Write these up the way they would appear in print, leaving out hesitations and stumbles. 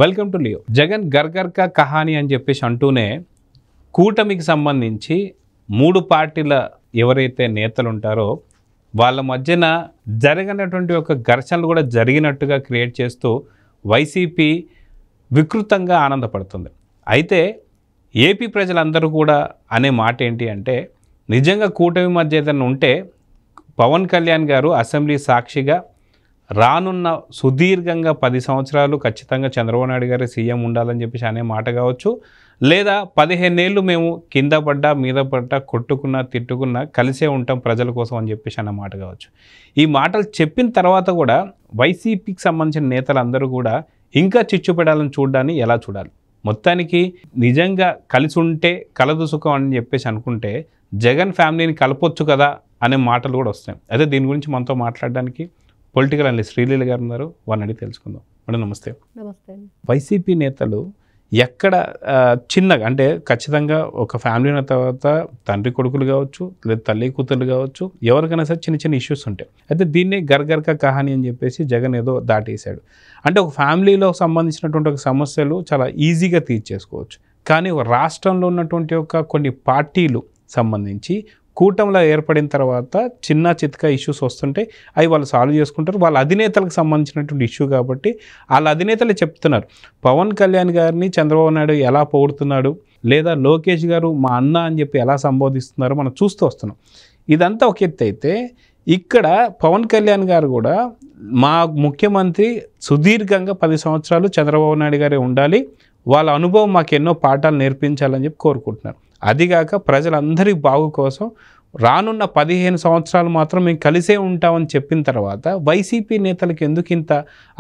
Welcome to Leo. Jagan గర్గర్ కా కహాని అని చెప్పేసి అంటూనే కూటమికి సంబంధించి 3 పార్టీల ఎవరైతే నేతలు ఉంటారో వాళ్ళ మధ్యన జరగనటువంటి ఒక ఘర్షణలు కూడా జరిగినట్టుగా క్రియేట్ చేస్తూ వైసీపీ వికృతంగా ఆనందపడుతుంది. అయితే ఏపీ ప్రజలందరూ కూడా అనే మాట ఏంటి అంటే, నిజంగా కూటమి మధ్య ఏదైనా ఉంటే పవన్ కళ్యాణ్ గారు అసెంబ్లీ సాక్షిగా రానున్న సుదీర్ఘంగా 10 సంవత్సరాలు ఖచ్చితంగా చంద్రబాబు నాయుడు గారి సీఎం ఉండాలని చెప్పేసి అనే మాట కావచ్చు, లేదా 15 ఏళ్ళు మేము కింద పడ్డా మీద పడ్డా కొట్టుకున్నా తిట్టుకున్నా కలిసే ఉంటాం ప్రజల కోసం అని చెప్పేసి అన్న మాట కావచ్చు. ఈ మాటలు చెప్పిన తర్వాత కూడా వైసీపీకి సంబంధించిన నేతలందరూ కూడా ఇంకా చిచ్చుపెడాలని చూడడాన్ని ఎలా చూడాలి? మొత్తానికి నిజంగా కలిసి ఉంటే కలదు సుఖం అని చెప్పేసి అనుకుంటే జగన్ ఫ్యామిలీని కలపొచ్చు కదా అనే మాటలు కూడా వస్తాయి. అయితే దీని గురించి మనతో మాట్లాడడానికి పొలిటికల్ అనలిస్ట్ శ్రీలీల గారు ఉన్నారు. వారిని అడిగి తెలుసుకుందాం. మేడం నమస్తే. నమస్తే. వైసీపీ నేతలు ఎక్కడ చిన్నగా అంటే ఖచ్చితంగా ఒక ఫ్యామిలీ ఉన్న తర్వాత తండ్రి కొడుకులు కావచ్చు, లేదా తల్లి కూతుర్లు కావచ్చు, ఎవరికైనా సరే చిన్న చిన్న ఇష్యూస్ ఉంటాయి. అయితే దీన్నే గర్గర్ కా కహాని అని చెప్పేసి జగన్ ఏదో దాటేశాడు. అంటే ఒక ఫ్యామిలీలో సంబంధించినటువంటి ఒక సమస్యలు చాలా ఈజీగా తీర్చేసుకోవచ్చు. కానీ ఒక రాష్ట్రంలో ఉన్నటువంటి ఒక కొన్ని పార్టీలు సంబంధించి కూటమిలో ఏర్పడిన తర్వాత చిన్న చితక ఇష్యూస్ వస్తుంటే అవి వాళ్ళు సాల్వ్ చేసుకుంటారు. వాళ్ళ అధినేతలకు సంబంధించినటువంటి ఇష్యూ కాబట్టి వాళ్ళ అధినేతలే చెప్తున్నారు. పవన్ కళ్యాణ్ గారిని చంద్రబాబు నాయుడు ఎలా పొగుడుతున్నాడు, లేదా లోకేష్ గారు మా అన్న అని చెప్పి ఎలా సంబోధిస్తున్నారో మనం చూస్తూ వస్తున్నాం. ఇదంతా ఒక ఎత్తు అయితే, ఇక్కడ పవన్ కళ్యాణ్ గారు కూడా మా ముఖ్యమంత్రి సుదీర్ఘంగా 10 సంవత్సరాలు చంద్రబాబు నాయుడు గారే ఉండాలి, వాళ్ళ అనుభవం మాకు ఎన్నో పాఠాలు నేర్పించాలని చెప్పి కోరుకుంటున్నారు. అదిగాక ప్రజలందరి బాగు కోసం రానున్న 15 సంవత్సరాలు మాత్రం మేము కలిసే ఉంటామని చెప్పిన తర్వాత వైసీపీ నేతలకు ఎందుకు ఇంత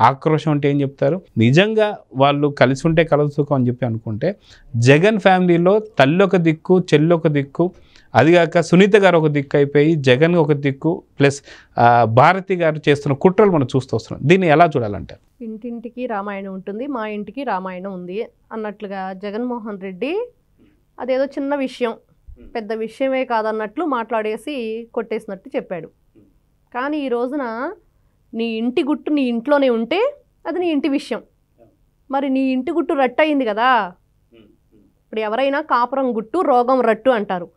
ఆక్రోషం అంటే ఏం చెప్తారు? నిజంగా వాళ్ళు కలిసి ఉంటే కలుసుకో అని చెప్పి అనుకుంటే జగన్ ఫ్యామిలీలో తల్లి ఒక దిక్కు, చెల్లి ఒక దిక్కు, అదిగాక సునీత గారు ఒక దిక్కు అయిపోయి జగన్ ఒక దిక్కు, ప్లస్ భారతి గారు చేస్తున్న కుట్రలు మనం చూస్తూ వస్తున్నాం. దీన్ని ఎలా చూడాలంటారు? ఇంటింటికి రామాయణం ఉంటుంది, మా ఇంటికి రామాయణం ఉంది అన్నట్లుగా జగన్మోహన్ రెడ్డి అదేదో చిన్న విషయం, పెద్ద విషయమే కాదన్నట్లు మాట్లాడేసి కొట్టేసినట్టు చెప్పాడు. కానీ ఈ రోజున నీ ఇంటి గుట్టు నీ ఇంట్లోనే ఉంటే అది నీ ఇంటి విషయం. మరి నీ ఇంటి గుట్టు రట్టు అయింది కదా. ఇప్పుడు ఎవరైనా కాపురం గుట్టు రోగం రట్టు అంటారు.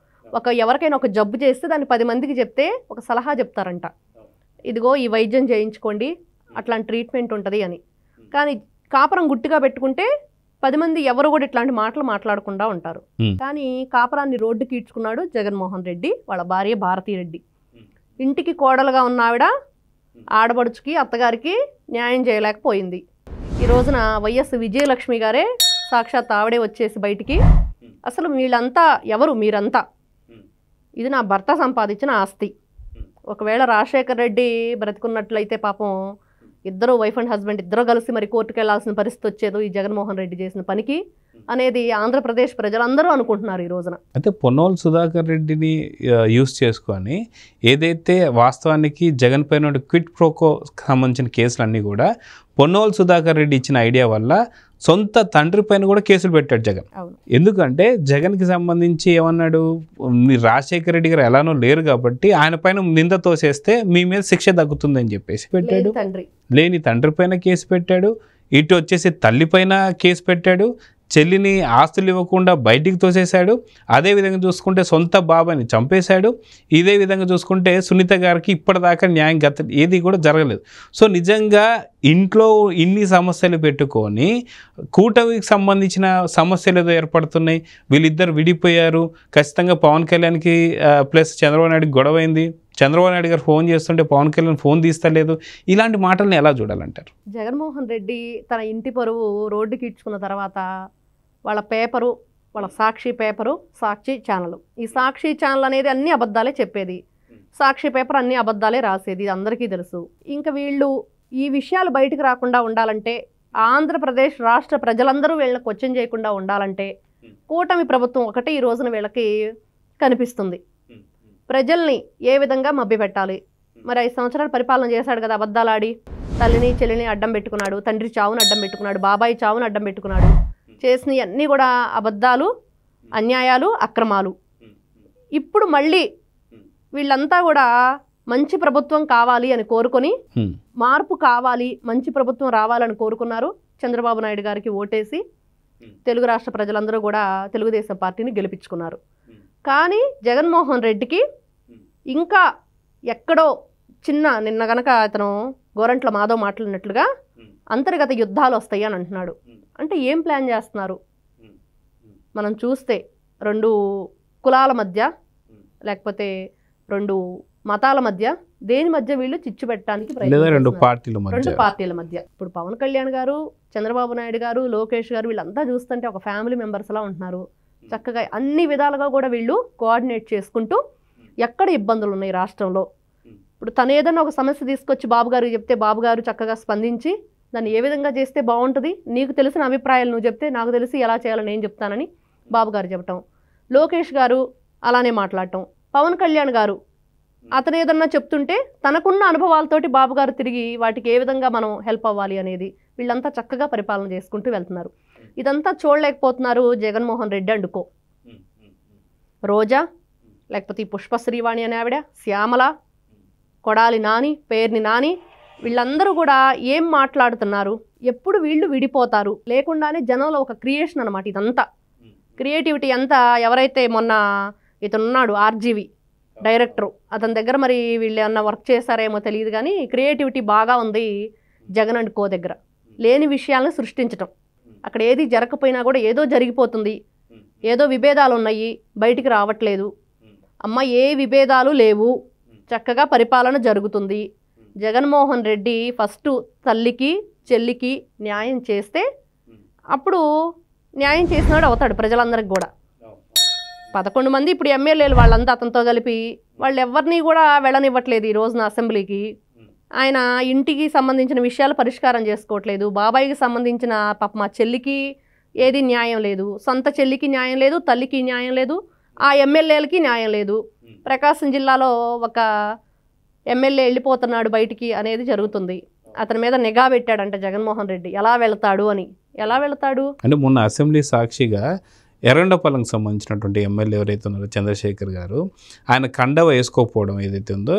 ఎవరికైనా ఒక జబ్బు చేస్తే దాన్ని 10 మందికి చెప్తే ఒక సలహా చెప్తారంట, ఇదిగో ఈ వైద్యం చేయించుకోండి, అట్లాంటి ట్రీట్మెంట్ ఉంటుంది అని. కానీ కాపురం గుట్టుగా పెట్టుకుంటే 10 మంది ఎవరు కూడా ఇట్లాంటి మాటలు మాట్లాడకుండా ఉంటారు. కానీ కాపురాన్ని రోడ్డుకి ఈడ్చుకున్నాడు జగన్మోహన్ రెడ్డి, వాళ్ళ భార్య భారతీ రెడ్డి. ఇంటికి కోడలుగా ఉన్న ఆవిడ ఆడబడుచుకి అత్తగారికి న్యాయం చేయలేకపోయింది. ఈ రోజున వైఎస్ విజయలక్ష్మి గారే సాక్షాత్ ఆవిడే వచ్చేసి బయటికి, అసలు వీళ్ళంతా ఎవరు, మీరంతా ఇది నా భర్త సంపాదించిన ఆస్తి. ఒకవేళ రాజశేఖర్ రెడ్డి బ్రతికున్నట్లయితే పాపం ఇద్దరు వైఫ్ అండ్ హస్బెండ్ ఇద్దరు కలిసి మరి కోర్టుకు వెళ్లాల్సిన పరిస్థితి వచ్చేది ఈ జగన్మోహన్ రెడ్డి చేసిన పనికి అనేది ఆంధ్రప్రదేశ్ ప్రజలందరూ అనుకుంటున్నారు ఈ రోజున. అయితే పొన్నోలు సుధాకర్ రెడ్డిని యూస్ చేసుకొని ఏదైతే వాస్తవానికి జగన్ పైన క్విట్ ప్రోకో సంబంధించిన కేసులన్నీ కూడా పొన్నోలు సుధాకర్ రెడ్డి ఇచ్చిన ఐడియా వల్ల సొంత తండ్రి పైన కూడా కేసులు పెట్టాడు జగన్. ఎందుకంటే జగన్కి సంబంధించి ఏమన్నాడు, రాజశేఖర రెడ్డి గారు ఎలానో లేరు కాబట్టి ఆయన పైన నింద తోసేస్తే మీ మీద శిక్ష తగ్గుతుందని చెప్పేసి పెట్టాడు. లేని తండ్రి పైన కేసు పెట్టాడు, ఇటు వచ్చేసి తల్లి పైన కేసు పెట్టాడు, చెల్లిని ఆస్తులు ఇవ్వకుండా బయటికి తోసేశాడు. అదేవిధంగా చూసుకుంటే సొంత బాబాని చంపేశాడు. ఇదే విధంగా చూసుకుంటే సునీత గారికి ఇప్పటిదాకా న్యాయం ఏది కూడా జరగలేదు. సో నిజంగా ఇంట్లో ఇన్ని సమస్యలు పెట్టుకొని కూటమికి సంబంధించిన సమస్యలు ఏదో ఏర్పడుతున్నాయి, వీళ్ళిద్దరు విడిపోయారు, ఖచ్చితంగా పవన్ కళ్యాణ్కి ప్లస్ చంద్రబాబు నాయుడుకి గొడవైంది, చంద్రబాబు నాయుడు గారు ఫోన్ చేస్తుంటే పవన్ కళ్యాణ్ ఫోన్ తీస్తలేదు, ఇలాంటి మాటలను ఎలా చూడాలంటారు? జగన్మోహన్ రెడ్డి తన ఇంటి పరువు రోడ్డుకి ఇచ్చుకున్న తర్వాత వాళ్ళ పేపరు, వాళ్ళ సాక్షి పేపరు, సాక్షి ఛానల్, ఈ సాక్షి ఛానల్ అనేది అన్ని అబద్ధాలే చెప్పేది, సాక్షి పేపర్ అన్ని అబద్ధాలే రాసేది, అందరికీ తెలుసు. ఇంకా వీళ్ళు ఈ విషయాలు బయటకు రాకుండా ఉండాలంటే, ఆంధ్రప్రదేశ్ రాష్ట్ర ప్రజలందరూ వీళ్ళని క్వశ్చన్ చేయకుండా ఉండాలంటే కూటమి ప్రభుత్వం ఒకటి ఈ రోజున వీళ్ళకి కనిపిస్తుంది. ప్రజల్ని ఏ విధంగా మభ్యపెట్టాలి. మరి 5 సంవత్సరాలు పరిపాలన చేశాడు కదా, అబద్ధాలాడి తల్లిని చెల్లిని అడ్డం పెట్టుకున్నాడు, తండ్రి చావును అడ్డం పెట్టుకున్నాడు, బాబాయి చావును అడ్డం పెట్టుకున్నాడు, చేసినవి అన్నీ కూడా అబద్ధాలు, అన్యాయాలు, అక్రమాలు. ఇప్పుడు మళ్ళీ వీళ్ళంతా కూడా మంచి ప్రభుత్వం కావాలి అని కోరుకొని, మార్పు కావాలి, మంచి ప్రభుత్వం రావాలని కోరుకున్నారు. చంద్రబాబు నాయుడు గారికి ఓటేసి తెలుగు రాష్ట్ర ప్రజలందరూ కూడా తెలుగుదేశం పార్టీని గెలిపించుకున్నారు. కానీ జగన్మోహన్ రెడ్డికి ఇంకా ఎక్కడో నిన్న గనక అతను గోరంట్ల మాధవ్ మాట్లాడినట్లుగా అంతర్గత యుద్ధాలు వస్తాయి అని అంటున్నాడు. అంటే ఏం ప్లాన్ చేస్తున్నారు? మనం చూస్తే 2 కులాల మధ్య లేకపోతే 2 మతాల మధ్య దేని మధ్య వీళ్ళు చిచ్చు పెట్టడానికి రెండు పార్టీల మధ్య. ఇప్పుడు పవన్ కళ్యాణ్ గారు, చంద్రబాబు నాయుడు గారు, లోకేష్ గారు వీళ్ళంతా చూస్తుంటే ఒక ఫ్యామిలీ మెంబర్స్ లా ఉంటున్నారు. చక్కగా అన్ని విధాలుగా కూడా వీళ్ళు కోఆర్డినేట్ చేసుకుంటూ ఎక్కడ ఇబ్బందులు ఉన్నాయి రాష్ట్రంలో, ఇప్పుడు తను ఏదైనా ఒక సమస్య తీసుకొచ్చి బాబు గారికి చెప్తే బాబు గారు చక్కగా స్పందించి దాన్ని ఏ విధంగా చేస్తే బాగుంటుంది, నీకు తెలిసిన అభిప్రాయాలు నువ్వు చెప్తే నాకు తెలిసి ఎలా చేయాలో నేను చెప్తానని బాబు గారు చెప్పటం, లోకేష్ గారు అలానే మాట్లాడటం, పవన్ కళ్యాణ్ గారు అతను ఏదన్నా చెప్తుంటే తనకున్న అనుభవాలతోటి బాబు గారు తిరిగి వాటికి ఏ విధంగా మనం హెల్ప్ అవ్వాలి అనేది వీళ్ళంతా చక్కగా పరిపాలన చేసుకుంటూ వెళ్తున్నారు. ఇదంతా చూడలేకపోతున్నారు జగన్మోహన్ రెడ్డి అండుకో. రోజా, లేకపోతే ఈ పుష్ప శ్రీవాణి అనే ఆవిడ, శ్యామల, కొడాలి నాని, పేర్ని నాని, వీళ్ళందరూ కూడా ఏం మాట్లాడుతున్నారు, ఎప్పుడు వీళ్ళు విడిపోతారు లేకుండానే జనంలో ఒక క్రియేషన్ అనమాట. ఇదంతా క్రియేటివిటీ అంతా ఎవరైతే మొన్న ఇతనున్నాడు ఆర్జీవి డైరెక్టరు, అతని దగ్గర మరి వీళ్ళు ఏమన్నా వర్క్ చేశారేమో తెలియదు కానీ క్రియేటివిటీ బాగా ఉంది జగన్ అండ్ కో దగ్గర. లేని విషయాలను సృష్టించటం, అక్కడ ఏది జరగకపోయినా కూడా ఏదో జరిగిపోతుంది, ఏదో విభేదాలు ఉన్నాయి బయటికి రావట్లేదు, అమ్మ ఏ విభేదాలు లేవు, చక్కగా పరిపాలన జరుగుతుంది. జగన్మోహన్ రెడ్డి ఫస్ట్ తల్లికి చెల్లికి న్యాయం చేస్తే అప్పుడు న్యాయం చేసినాడు అవుతాడు ప్రజలందరికి కూడా. 11 మంది ఇప్పుడు ఎమ్మెల్యేలు వాళ్ళంతా అతనితో కలిపి వాళ్ళు ఎవరిని కూడా వెళ్ళనివ్వట్లేదు ఈ రోజున అసెంబ్లీకి. ఆయన ఇంటికి సంబంధించిన విషయాలు పరిష్కారం చేసుకోవట్లేదు, బాబాయికి సంబంధించిన పాప మా చెల్లికి ఏది న్యాయం లేదు, సొంత చెల్లికి న్యాయం లేదు, తల్లికి న్యాయం లేదు, ఆ ఎమ్మెల్యేలకి న్యాయం లేదు. ప్రకాశం జిల్లాలో ఒక ఎమ్మెల్యే వెళ్ళిపోతున్నాడు బయటికి అనేది జరుగుతుంది. అతని మీద నిఘా పెట్టాడంట జగన్మోహన్ రెడ్డి, ఎలా వెళ్తాడు అని. ఎలా వెళ్తాడు అంటే మొన్న అసెంబ్లీ సాక్షిగా ఎర్రండపాలెంకి సంబంధించినటువంటి ఎమ్మెల్యే ఎవరైతే ఉన్నారో చంద్రశేఖర్ గారు, ఆయన కండవ వేసుకోకపోవడం ఏదైతే ఉందో,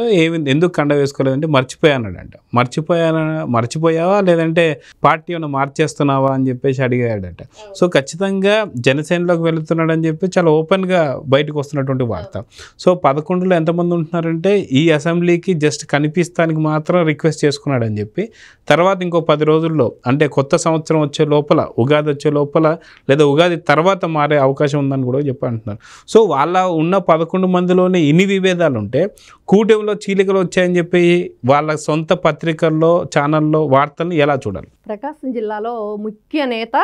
ఎందుకు కండవ వేసుకోలేదంటే మర్చిపోయానడంట. మర్చిపోయావా లేదంటే పార్టీ ఏమైనా మార్చేస్తున్నావా అని చెప్పేసి అడిగాడట. సో ఖచ్చితంగా జనసేనలోకి వెళుతున్నాడని చెప్పి చాలా ఓపెన్గా బయటకు వస్తున్నటువంటి వార్త. సో 11లో ఎంతమంది ఉంటున్నారంటే ఈ అసెంబ్లీకి జస్ట్ కనిపిస్తానికి మాత్రం రిక్వెస్ట్ చేసుకున్నాడని చెప్పి, తర్వాత ఇంకో 10 రోజుల్లో అంటే కొత్త సంవత్సరం వచ్చే లోపల, ఉగాది వచ్చే లోపల లేదా ఉగాది తర్వాత మారే అవకాశం ఉందని కూడా చెప్పి అంటున్నారు. సో వాళ్ళ ఉన్న 11 మందిలోనే ఇన్ని విభేదాలు ఉంటే కూటమిలో చీలికలు వచ్చాయని చెప్పి వాళ్ళ సొంత పత్రికల్లో ఛానల్లో వార్తలను ఎలా చూడాలి? ప్రకాశం జిల్లాలో ముఖ్య నేత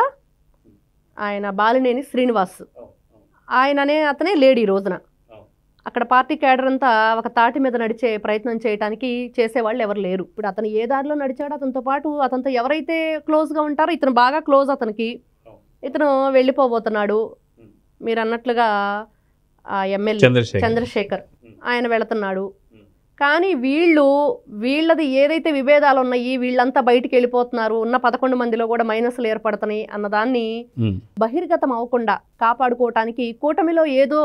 ఆయన బాలినేని శ్రీనివాస్, ఆయననే అతనే లేడు ఈ రోజున. అక్కడ పార్టీ క్యాడర్ అంతా ఒక తాటి మీద నడిచే ప్రయత్నం చేయడానికి చేసేవాళ్ళు ఎవరు లేరు. ఇప్పుడు అతను ఏ దారిలో నడిచాడో అతనితో పాటు అతనితో ఎవరైతే క్లోజ్గా ఉంటారో, ఇతను బాగా క్లోజ్ అతనికి, ఇతను వెళ్ళిపోబోతున్నాడు. మీరు అన్నట్లుగా ఎమ్మెల్యే చంద్రశేఖర్ ఆయన వెళుతున్నాడు. కానీ వీళ్ళది ఏదైతే విభేదాలు ఉన్నాయి వీళ్ళంతా బయటికి వెళ్ళిపోతున్నారు, ఉన్న 11 మందిలో కూడా మైనస్లు ఏర్పడుతున్నాయి అన్నదాన్ని బహిర్గతం అవ్వకుండా కాపాడుకోవటానికి కూటమిలో ఏదో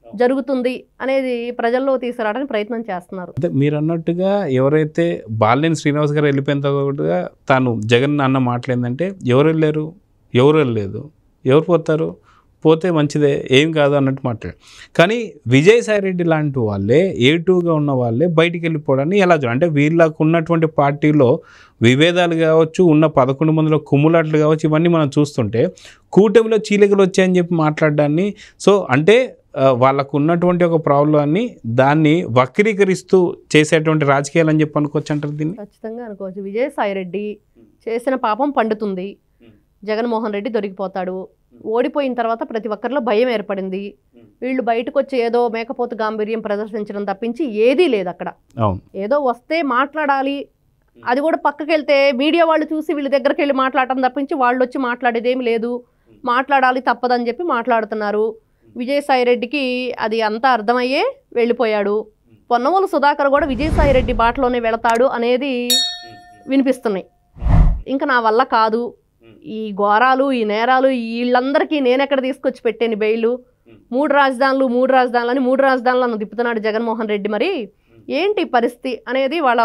జరుగుతుంది అనేది ప్రజల్లో తీసుకురావడానికి ప్రయత్నం చేస్తున్నారు. అంటే మీరు అన్నట్టుగా ఎవరైతే బాలినేని శ్రీనివాస్ గారు వెళ్ళిపోయిన తర్వాత తాను జగన్ అన్న మాట్లాడిందంటే ఎవరు వెళ్ళారు, ఎవరు వెళ్ళలేదు, ఎవరు పోతారు, పోతే మంచిదే ఏం కాదు అన్నట్టు మాట్లాడు. కానీ విజయసాయిరెడ్డి లాంటి వాళ్ళే A2గా ఉన్న వాళ్ళే బయటికి వెళ్ళిపోవడాన్ని ఎలా చూడాలి? అంటే వీళ్ళకు ఉన్నటువంటి పార్టీలో విభేదాలు కావచ్చు, ఉన్న 11 మందిలో కుమ్ములాట్లు కావచ్చు, ఇవన్నీ మనం చూస్తుంటే కూటమిలో చీలికలు వచ్చాయని చెప్పి మాట్లాడడాన్ని, సో అంటే వాళ్ళకు ఉన్నటువంటి ఒక ప్రాబ్లమ్ని దాన్ని వక్రీకరిస్తూ చేసేటువంటి రాజకీయాలు అని చెప్పి అనుకోవచ్చు అంటారు దీన్ని? ఖచ్చితంగా అనుకోవచ్చు. విజయసాయిరెడ్డి చేసిన పాపం పండుతుంది, జగన్మోహన్ రెడ్డి దొరికిపోతాడు. ఓడిపోయిన తర్వాత ప్రతి ఒక్కరిలో భయం ఏర్పడింది. వీళ్ళు బయటకు వచ్చి ఏదో మేకపోతు గాంభీర్యం ప్రదర్శించడం తప్పించి ఏదీ లేదు అక్కడ. ఏదో వస్తే మాట్లాడాలి, అది కూడా పక్కకి వెళ్తే మీడియా వాళ్ళు చూసి వీళ్ళ దగ్గరికి వెళ్ళి మాట్లాడటం తప్పించి వాళ్ళు వచ్చి మాట్లాడేదేమి లేదు. మాట్లాడాలి తప్పదని చెప్పి మాట్లాడుతున్నారు. విజయసాయిరెడ్డికి అది అంతా అర్థమయ్యే వెళ్ళిపోయాడు. పొన్నవోలు సుధాకర్ కూడా విజయసాయిరెడ్డి బాటలోనే వెళతాడు అనేది వినిపిస్తున్నాయి. ఇంకా నా వల్ల కాదు, ఈ ఘోరాలు ఈ నేరాలు వీళ్ళందరికీ నేనెక్కడ తీసుకొచ్చి పెట్టాను బెయిలు, 3 రాజధానులు 3 రాజధానులని 3 రాజధానులను తిప్పుతున్నాడు జగన్మోహన్ రెడ్డి, మరి ఏంటి పరిస్థితి అనేది వాళ్ళ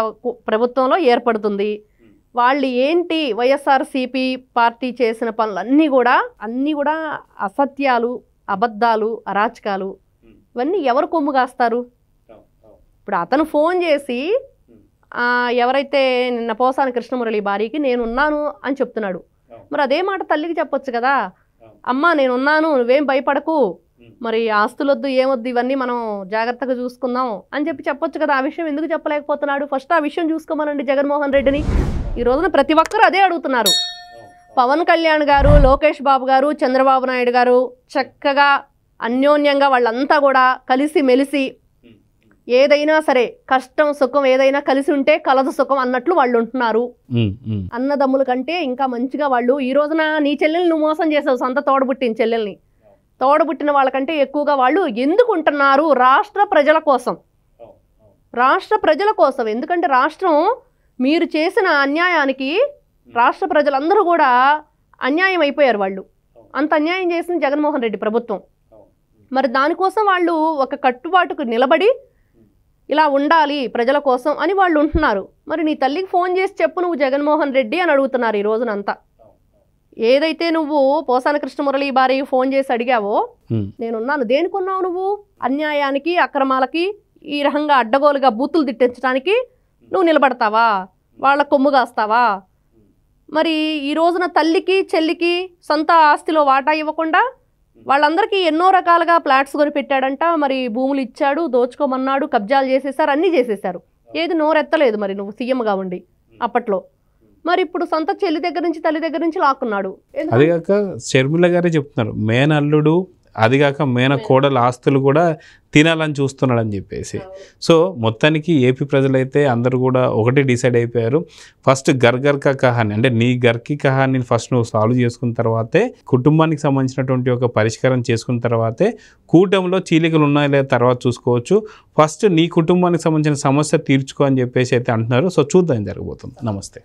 ప్రభుత్వంలో ఏర్పడుతుంది. వాళ్ళు ఏంటి వైఎస్ఆర్సీపీ పార్టీ చేసిన పనులు అన్నీ కూడా అసత్యాలు, అబద్ధాలు, అరాచకాలు. ఇవన్నీ ఎవరు కొమ్ము కాస్తారు? ఇప్పుడు అతను ఫోన్ చేసి ఎవరైతే నిన్న పోసాని కృష్ణమురళి భార్యకి నేనున్నాను అని చెప్తున్నాడు. మరి అదే మాట తల్లికి చెప్పొచ్చు కదా, అమ్మ నేనున్నాను, నువ్వేం భయపడకు, మరి ఆస్తులొద్దు ఏమొద్దు ఇవన్నీ మనం జాగ్రత్తగా చూసుకుందాం అని చెప్పొచ్చు కదా. ఆ విషయం ఎందుకు చెప్పలేకపోతున్నాడు? ఫస్ట్ ఆ విషయం చూసుకోమనండి జగన్మోహన్ రెడ్డిని. ఈ రోజున ప్రతి ఒక్కరు అదే అడుగుతున్నారు. పవన్ కళ్యాణ్ గారు, లోకేష్ బాబు గారు, చంద్రబాబు నాయుడు గారు చక్కగా అన్యోన్యంగా వాళ్ళంతా కూడా కలిసి మెలిసి ఏదైనా సరే కష్టం సుఖం ఏదైనా కలిసి ఉంటే కలదు సుఖం అన్నట్లు వాళ్ళు ఉంటున్నారు. అన్నదమ్ముల కంటే ఇంకా మంచిగా వాళ్ళు. ఈ రోజున నీ చెల్లెల్ని నువ్వు మోసం చేసావు, సొంత తోడబుట్టిన చెల్లెల్ని. తోడబుట్టిన వాళ్ళకంటే ఎక్కువగా వాళ్ళు ఎందుకు ఉంటున్నారు? రాష్ట్ర ప్రజల కోసం, రాష్ట్ర ప్రజల కోసం. ఎందుకంటే రాష్ట్రం మీరు చేసిన అన్యాయానికి రాష్ట్ర ప్రజలందరూ కూడా అన్యాయం అయిపోయారు. వాళ్ళు అంత అన్యాయం చేసింది జగన్మోహన్ రెడ్డి ప్రభుత్వం. మరి దానికోసం వాళ్ళు ఒక కట్టుబాటుకు నిలబడి ఇలా ఉండాలి ప్రజల కోసం అని వాళ్ళు ఉంటున్నారు. మరి నీ తల్లికి ఫోన్ చేసి చెప్పు నువ్వు జగన్మోహన్ రెడ్డి అని అడుగుతున్నారు ఈ రోజునంతా. ఏదైతే నువ్వు పోసాని కృష్ణమురళి భార్యకి ఫోన్ చేసి అడిగావో నేనున్నాను, దేనికున్నావు నువ్వు? అన్యాయానికి, అక్రమాలకి ఈ రకంగా అడ్డగోలుగా బూతులు తిట్టించడానికి నువ్వు నిలబడతావా? వాళ్ళ కొమ్ము కాస్తావా? మరి ఈ రోజున తల్లికి చెల్లికి సొంత ఆస్తిలో వాటా ఇవ్వకుండా వాళ్ళందరికీ ఎన్నో రకాలుగా ఫ్లాట్స్ కొని పెట్టాడంట. మరి భూములు ఇచ్చాడు, దోచుకోమన్నాడు, కబ్జాలు చేసేసారు, అన్నీ చేసేసారు. ఏది నోరెత్తలేదు మరి నువ్వు సీఎంగా ఉండి అప్పట్లో. మరి ఇప్పుడు సొంత చెల్లి దగ్గర నుంచి తల్లి దగ్గర నుంచి లాక్కున్నాడు. అదిగాక షర్మిల గారే చెప్తున్నారు, మేనల్లుడు అదిగాక మేన కోడల ఆస్తులు కూడా తినాలని చూస్తున్నాడు అని చెప్పేసి. సో మొత్తానికి ఏపీ ప్రజలైతే అందరూ కూడా ఒకటి డిసైడ్ అయిపోయారు. ఫస్ట్ గర్ కా కహాని అంటే నీ గర్కి కహాని ఫస్ట్ నువ్వు సాల్వ్ చేసుకున్న తర్వాతే, కుటుంబానికి సంబంధించినటువంటి ఒక పరిష్కారం చేసుకున్న తర్వాతే కూటమిలో చీలికలు ఉన్నాయో లేదా తర్వాత చూసుకోవచ్చు. ఫస్ట్ నీ కుటుంబానికి సంబంధించిన సమస్య తీర్చుకో అని చెప్పేసి అయితే అంటున్నారు. సో చూద్దాం జరగబోతుంది. నమస్తే.